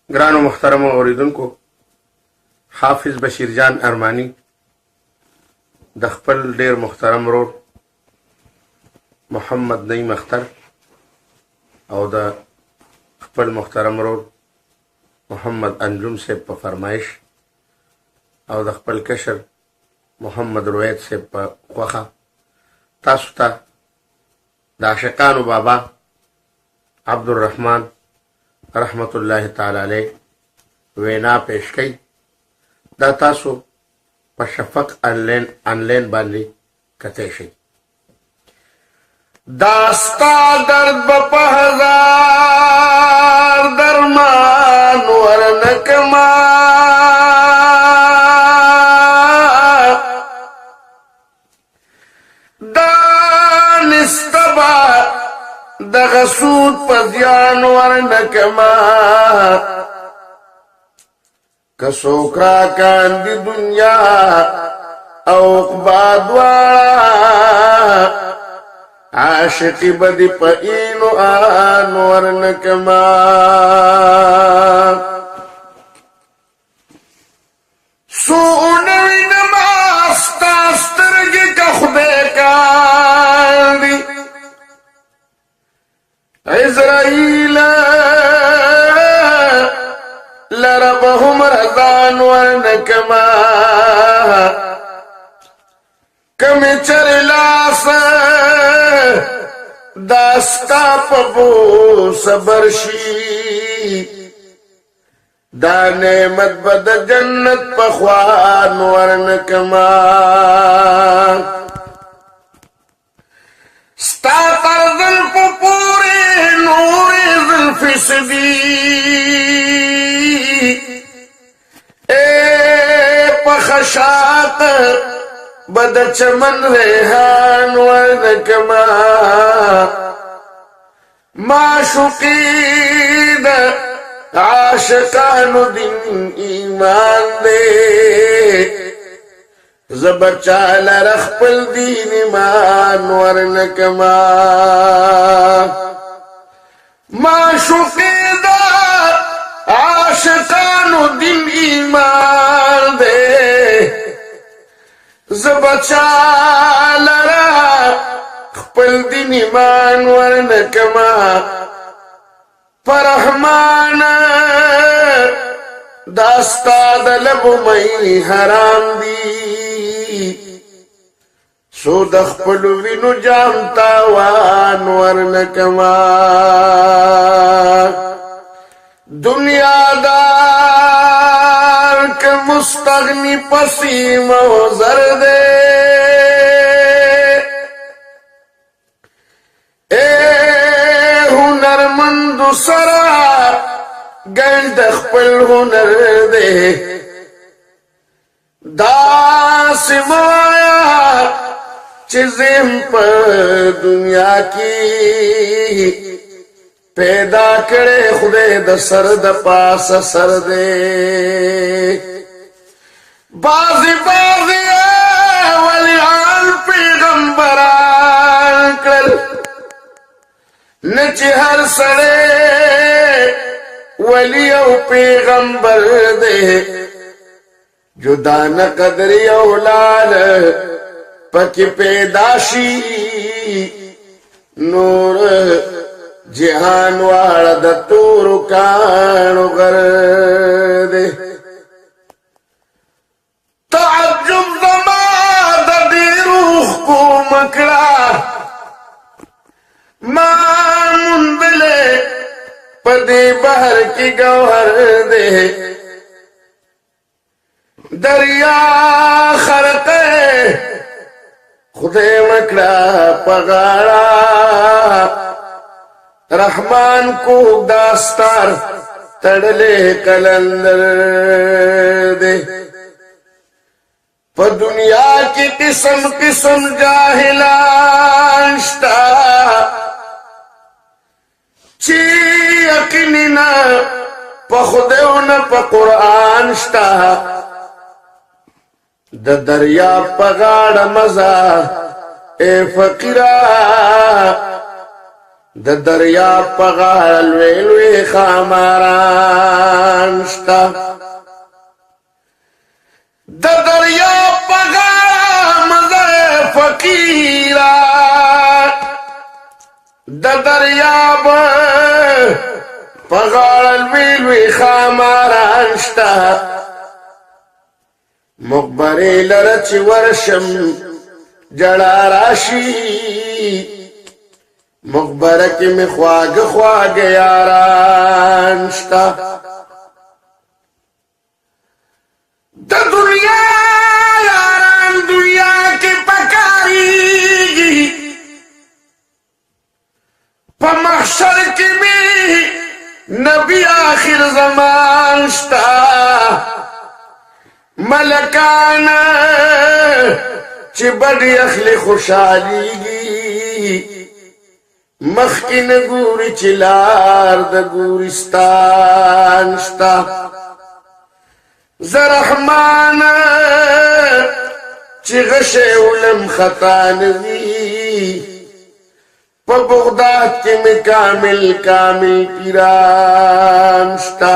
ग्रानो मुहतरम औरिदुनको हाफिज बशीर जान अरमानी द खपल डेर मुहतरम रोड मोहम्मद नईम अख्तर और द खपल मुहतरम रोड मोहम्मद अंजुम से फरमाइश और द खपल कशर मोहम्मद रोयत से ख्वाखा तासुता द आशिकानु बाबा अब्दुर्रहमान रहमतुल्लाह ताला अलैह वेना पेश कई दा तासो पर शफक अनलेन बांधी कते शई दास्ता दर्द बपहजार दरमान वरनकमा दानिस्तबा दगसूद पदियान वरनकमा कसोकरा कांदी दुनिया औकबादवाड़ा आशिकी बदी पईनो आन वरनकमा सोनवी नमास्ता स्त्रगी का खुदे कांदी इज़राइल लरबहुम रज़ान वरनकमा कमी चरलास दास्ता पबो सबरशी दाने मत बद जन्नत पख्वान वरनकमा स्ता तरदल पूरे नूरे ज़ुल्फ़िसदी ए पखशात बद चमन रेहान वरनकमा माशुकीद आशिकानु दिन ईमान दे ज़बचाल रखपल दीन ईमान वरनकमा माशुकीद आशिकानु दिन ईमान दे ज़बचाल रखपल दीन ईमान वरनकमा परहमान दास्ता दलब मई हराम दी सो दखपलु विनु जामता वान वरनकमा दुनियादार के मुस्तगनी पसीम जरदे ए हुनरमंद सरा गल दखपल हुनर दे दास माया चीजें पर दुनिया की पैदा करे खुदे द सर द पास सर दे बाजी बाजी वलियान पैगंबरान कर नच हर सड़े वलियो पैगंबर दे जुदा न कदरी औलाद पकी पैदाशी नूर जिहान वाला द तूरु कानु कर दे ताज्जुब ज़मा द दी रूह को मकड़ा मुंदले पदे बहर की गौहर दे दरिया खरके खुदे मकड़ा पगाड़ा रहमान को दास्तार तड़ले कलंदर दे पर दुनिया की किस्म किस्म जाहिलांस्ता ची यकीनी न पखुदे न पकुरान स्ता द दरिया पगाड़ मजा ए फकीरा द दरिया पगाड़ लुए खामारान ماران شتا د دریا په غاړه مزر فقیرا د دریاب په غاړه لوی لوی ښاماران شته مقبرې لره چې ورشم جړا راشي مقبره کې مې خواږه خواږه یاران شته د دنیا یاران دنیا کې پکاريږي په محشر کې مې نبی آخر زمان شتا ملکان چې بډې اخلي خوشحاليږي مخکې نه ګوري چې لار د ګورستان شتا زه رحمان چې غشی ولم خطا نه وي په بغداد کې مې کامل کامل پیران شتا